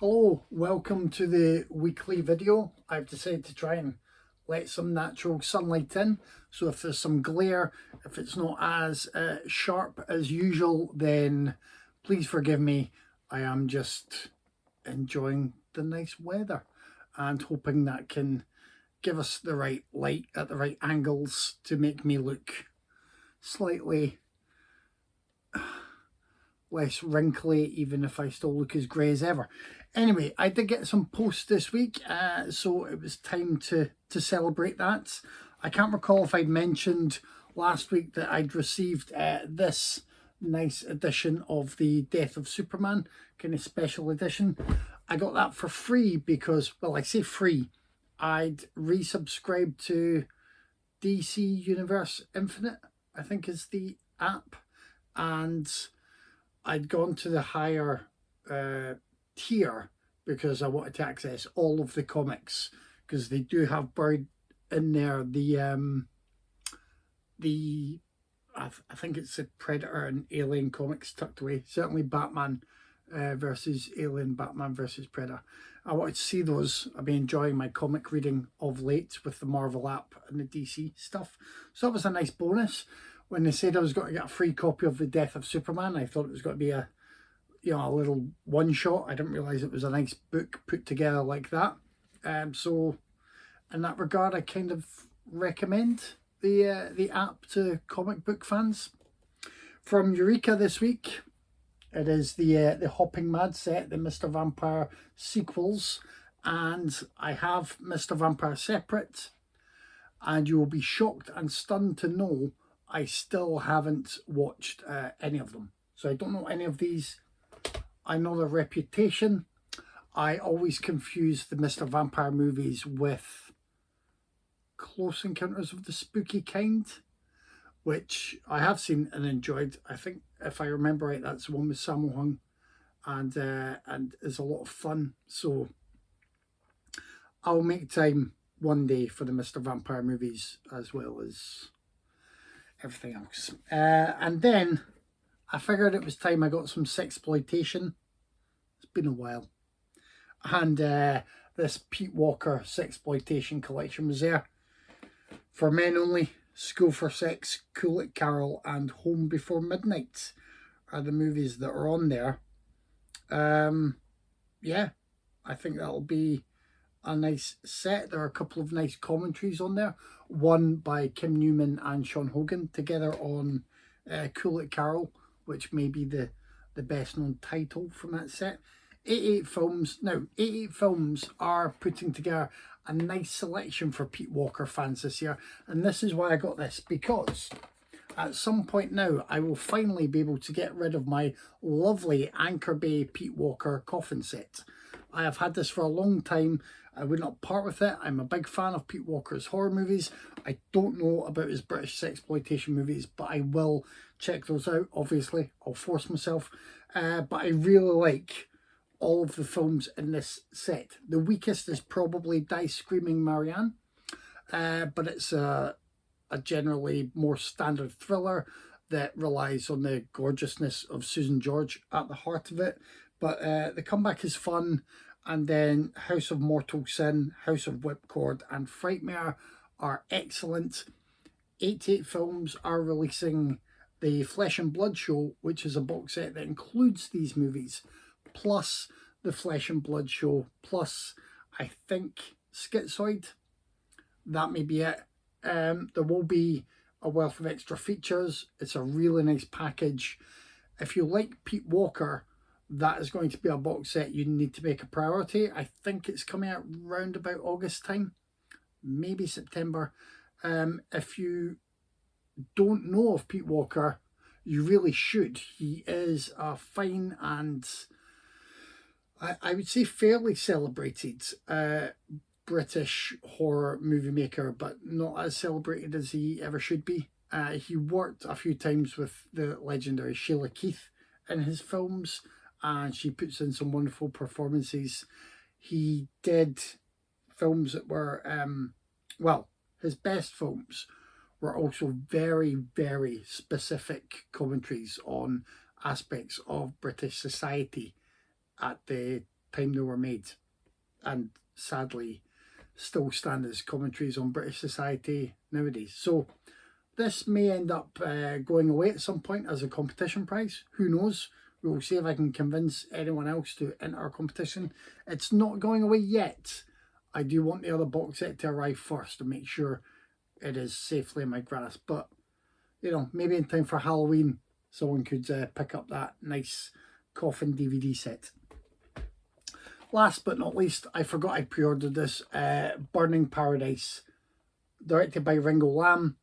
Hello, welcome to the weekly video. I've decided to try and let some natural sunlight in, so if there's some glare, if it's not as sharp as usual, then please forgive me. I am just enjoying the nice weather and hoping that can give us the right light at the right angles to make me look slightly less wrinkly, even if I still look as grey as ever. Anyway, I did get some posts this week, so it was time to celebrate that. I can't recall if I'd mentioned last week that I'd received this nice edition of the Death of Superman, kind of special edition. I got that for free because, well, I say free, I'd resubscribed to DC Universe Infinite, I think is the app, and I'd gone to the higher tier because I wanted to access all of the comics, because they do have buried in there I think it's the Predator and Alien comics tucked away. Certainly Batman versus Alien, Batman versus Predator. I wanted to see those. I've been enjoying my comic reading of late with the Marvel app and the DC stuff, so that was a nice bonus. When they said I was going to get a free copy of the Death of Superman, I thought it was going to be a little one shot. I didn't realize it was a nice book put together like that. So in that regard, I kind of recommend the app to comic book fans. From Eureka this week, it is the Hopping Mad set, the Mr. Vampire sequels, and I have Mr. Vampire separate, and you will be shocked and stunned to know I still haven't watched any of them. So I don't know any of these. I know their reputation. I always confuse the Mr. Vampire movies with Close Encounters of the Spooky Kind, which I have seen and enjoyed. I think, if I remember right, that's the one with Sammo Hung, and is a lot of fun. So I'll make time one day for the Mr. Vampire movies as well as everything else. And then I figured it was time I got some sexploitation. It's been a while. And this Pete Walker sexploitation collection was there. For Men Only, School for Sex, Cool It Carol, and Home Before Midnight are the movies that are on there. Yeah, I think that'll be a nice set. There are a couple of nice commentaries on there. One by Kim Newman and Sean Hogan together on Cool It Carol, which may be the best known title from that set. 88 Films. Now, 88 Films are putting together a nice selection for Pete Walker fans this year. And this is why I got this, because at some point now, I will finally be able to get rid of my lovely Anchor Bay Pete Walker coffin set. I have had this for a long time. I would not part with it. I'm a big fan of Pete Walker's horror movies. I don't know about his British sexploitation movies, but I will check those out. Obviously, I'll force myself. But I really like all of the films in this set. The weakest is probably Die Screaming Marianne, but it's a generally more standard thriller that relies on the gorgeousness of Susan George at the heart of it. But the comeback is fun. And then House of Mortal Sin, House of Whipcord, and Frightmare are excellent. 88 Films are releasing the Flesh and Blood Show, which is a box set that includes these movies, plus the Flesh and Blood Show, plus, I think, Schizoid. That may be it. There will be a wealth of extra features. It's a really nice package. If you like Pete Walker, that is going to be a box set you need to make a priority. I think it's coming out round about August time, maybe September. If you don't know of Pete Walker, you really should. He is a fine and I would say fairly celebrated British horror movie maker, but not as celebrated as he ever should be. He worked a few times with the legendary Sheila Keith in his films, and she puts in some wonderful performances. He did films that were, his best films were also very, very specific commentaries on aspects of British society at the time they were made, and sadly still stand as commentaries on British society nowadays. So this may end up going away at some point as a competition prize. Who knows? We'll see if I can convince anyone else to enter our competition. It's not going away yet. I do want the other box set to arrive first to make sure it is safely in my grasp. But, you know, maybe in time for Halloween, someone could pick up that nice coffin DVD set. Last but not least, I forgot I pre-ordered this, Burning Paradise, directed by Ringo Lam.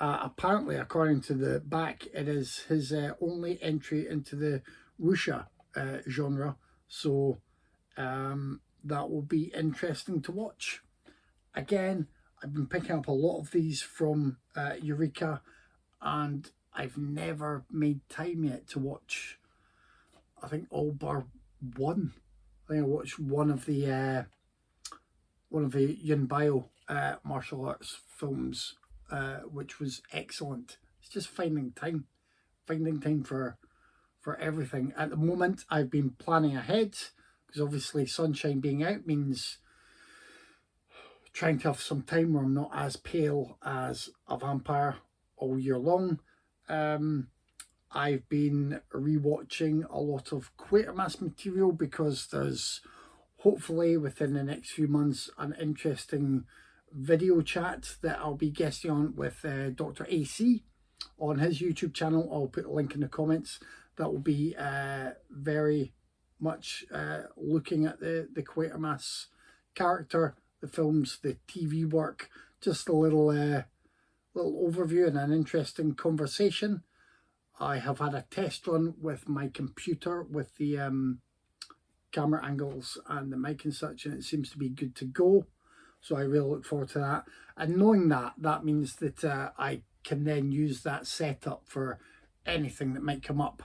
Apparently, according to the back, it is his only entry into the wuxia genre. So that will be interesting to watch. Again, I've been picking up a lot of these from Eureka, and I've never made time yet to watch, I think, all bar one. I think I watched one of the Yun Bio martial arts films, which was excellent. It's just finding time for everything. At the moment, I've been planning ahead, because obviously Sunshine being out means trying to have some time where I'm not as pale as a vampire all year long. I've been rewatching a lot of Quatermass material, because there's hopefully within the next few months an interesting video chat that I'll be guesting on with Dr. AC on his YouTube channel. I'll put a link in the comments. That will be very much looking at the Quatermass character, the films, the TV work, just a little overview and an interesting conversation. I have had a test run with my computer with the camera angles and the mic and such, and it seems to be good to go. So I really look forward to that. And knowing that, that means that I can then use that setup for anything that might come up.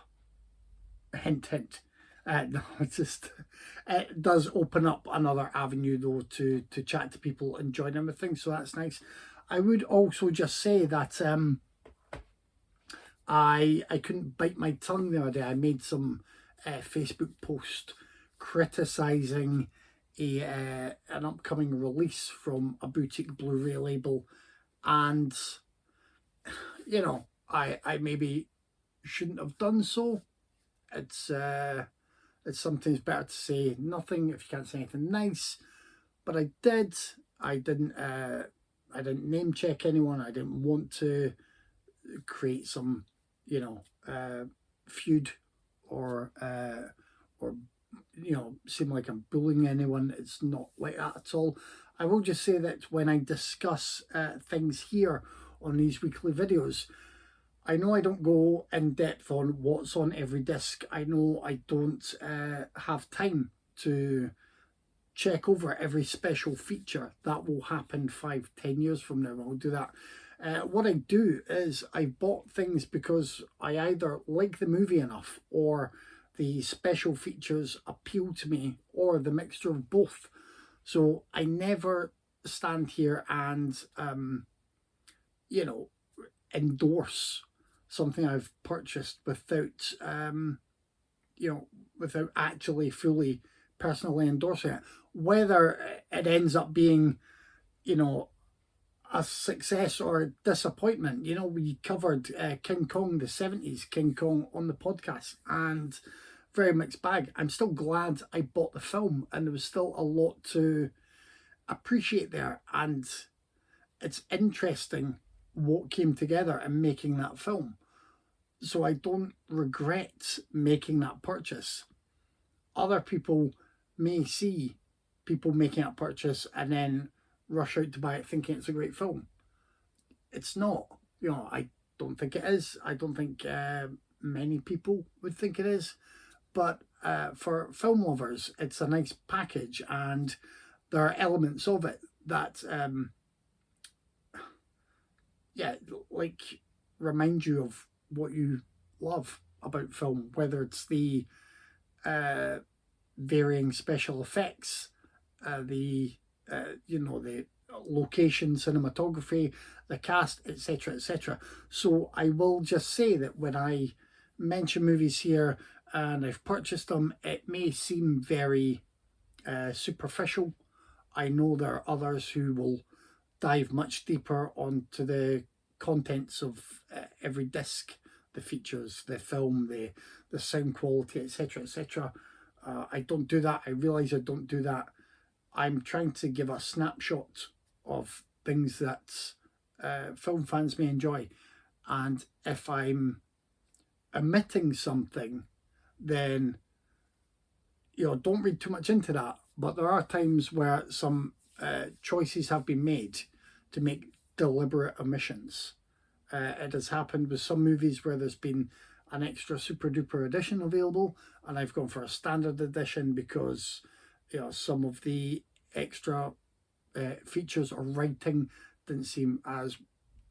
Hint, hint. No, it's just, it does open up another avenue though to chat to people and join them with things. So that's nice. I would also just say that I couldn't bite my tongue the other day. I made some Facebook post criticising an upcoming release from a boutique Blu-ray label, and you know, I maybe shouldn't have done so. It's sometimes better to say nothing if you can't say anything nice, but I did. I didn't name check anyone. I didn't want to create some, you know, feud or you know, seem like I'm bullying anyone. It's not like that at all. I will just say that when I discuss things here on these weekly videos, I know I don't go in depth on what's on every disc. I know I don't have time to check over every special feature. That will happen 5-10 years from now. I'll do that. What I do is I bought things because I either like the movie enough, or the special features appeal to me, or the mixture of both. So I never stand here and, you know, endorse something I've purchased without, you know, without actually fully personally endorsing it. Whether it ends up being, you know, a success or a disappointment. You know, we covered King Kong, the 70s King Kong, on the podcast, and very mixed bag. I'm still glad I bought the film, and there was still a lot to appreciate there, and it's interesting what came together in making that film. So I don't regret making that purchase. Other people may see people making that purchase and then rush out to buy it thinking it's a great film. It's not. You know, I don't think it is. I don't think many people would think it is. But for film lovers, it's a nice package, and there are elements of it that, yeah, like remind you of what you love about film, whether it's the varying special effects, the you know, the location, cinematography, the cast, etc., etc. So I will just say that when I mention movies here and I've purchased them, it may seem very superficial. I know there are others who will dive much deeper onto the contents of every disc, the features, the film, the sound quality, etc., etc. I don't do that. I realise I don't do that. I'm trying to give a snapshot of things that film fans may enjoy, and if I'm omitting something, then don't read too much into that. But there are times where some choices have been made to make deliberate omissions. It has happened with some movies where there's been an extra super duper edition available, and I've gone for a standard edition because some of the extra features or writing didn't seem as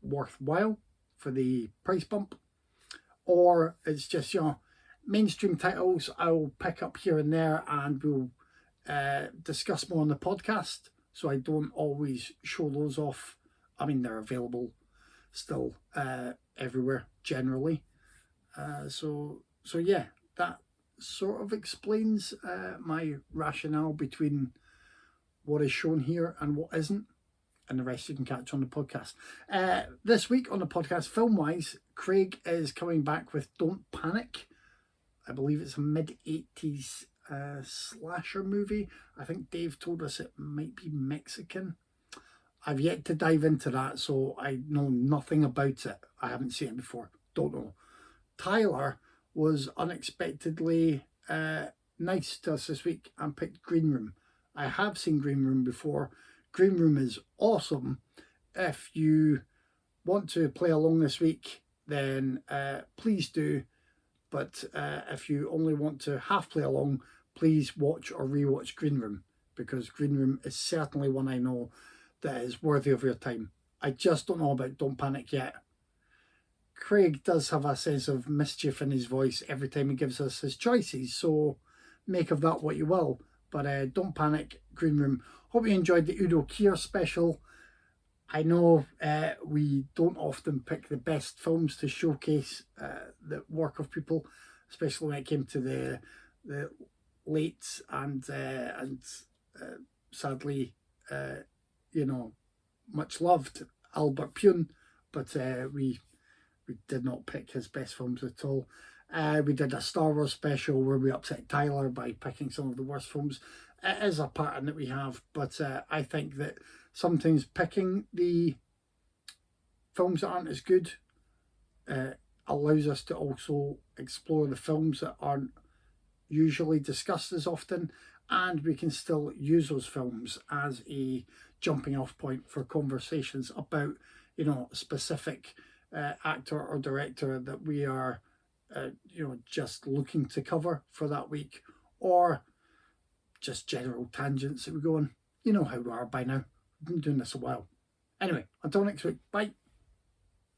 worthwhile for the price bump. Or it's just mainstream titles I'll pick up here and there, and we'll discuss more on the podcast, so I don't always show those off. I mean, they're available still everywhere generally. So yeah, that sort of explains my rationale between what is shown here and what isn't, and the rest you can catch on the podcast. This week on the podcast, film-wise, Craig is coming back with Don't Panic. I believe it's a mid-80s slasher movie. I think Dave told us it might be Mexican. I've yet to dive into that, so I know nothing about it. I haven't seen it before. Don't know. Tyler was unexpectedly nice to us this week and picked Green Room. I have seen Green Room before. Green Room is awesome. If you want to play along this week, then please do. But if you only want to half play along, please watch or rewatch Green Room, because Green Room is certainly one I know that is worthy of your time. I just don't know about Don't Panic yet. Craig does have a sense of mischief in his voice every time he gives us his choices, so make of that what you will. But Don't Panic, Green Room. Hope you enjoyed the Udo Kier special. I know we don't often pick the best films to showcase the work of people, especially when it came to the late and sadly, much loved Albert Pune, but we did not pick his best films at all. We did a Star Wars special where we upset Tyler by picking some of the worst films. It is a pattern that we have, but I think that sometimes picking the films that aren't as good allows us to also explore the films that aren't usually discussed as often, and we can still use those films as a jumping off point for conversations about a specific actor or director that we are just looking to cover for that week, or just general tangents that we go on. You know how we are by now. We've been doing this a while. Anyway, until next week. Bye.